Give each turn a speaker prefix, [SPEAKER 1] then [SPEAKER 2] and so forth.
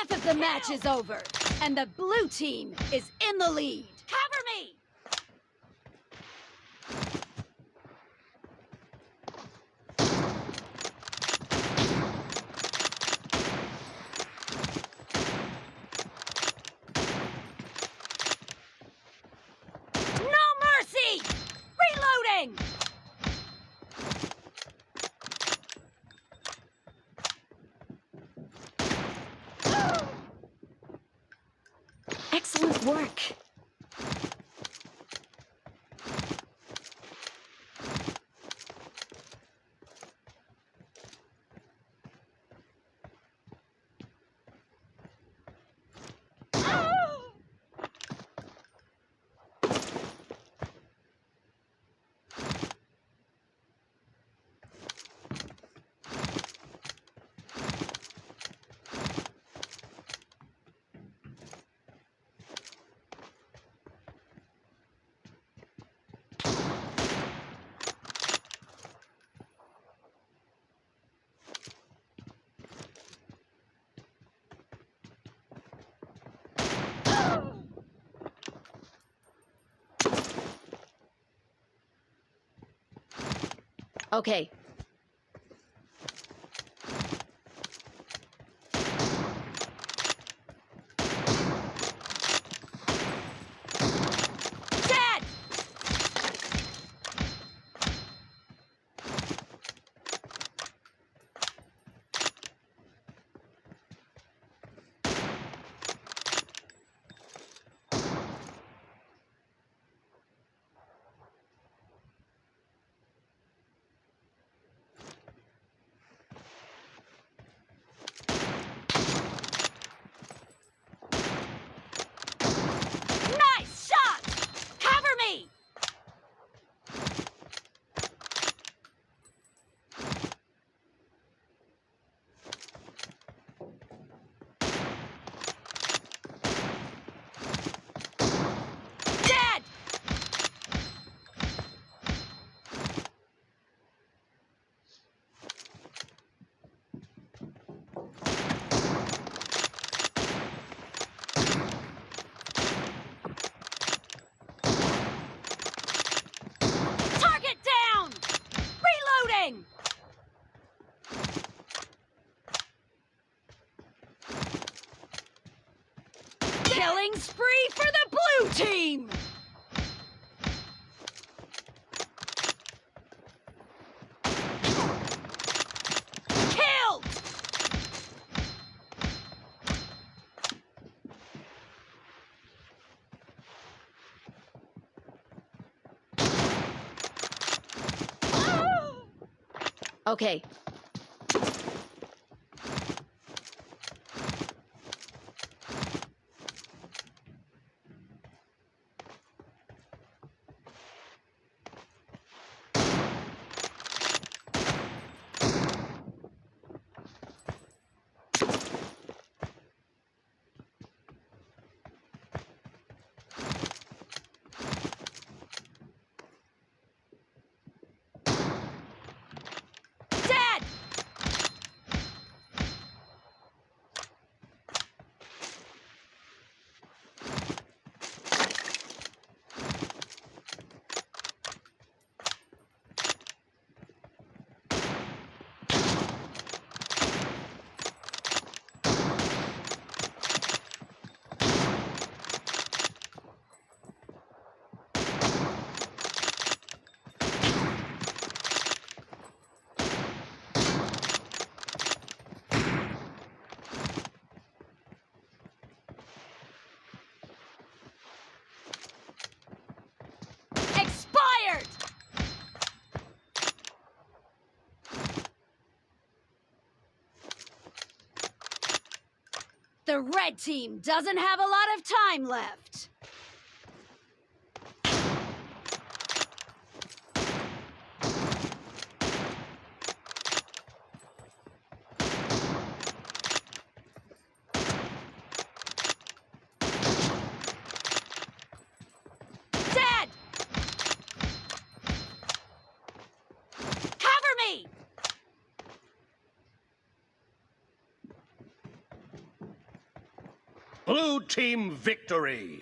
[SPEAKER 1] Half of the match is over, and the blue team is in the lead. Cover me! No mercy! Reloading! Excellent work. Okay. Dad! Nice shot! Cover me! Dad! Target down! Reloading! Killing spree for the blue team! Killed! Okay. Dad! Expired! The red team doesn't have a lot of time left. Dad! Cover me!
[SPEAKER 2] Blue team victory!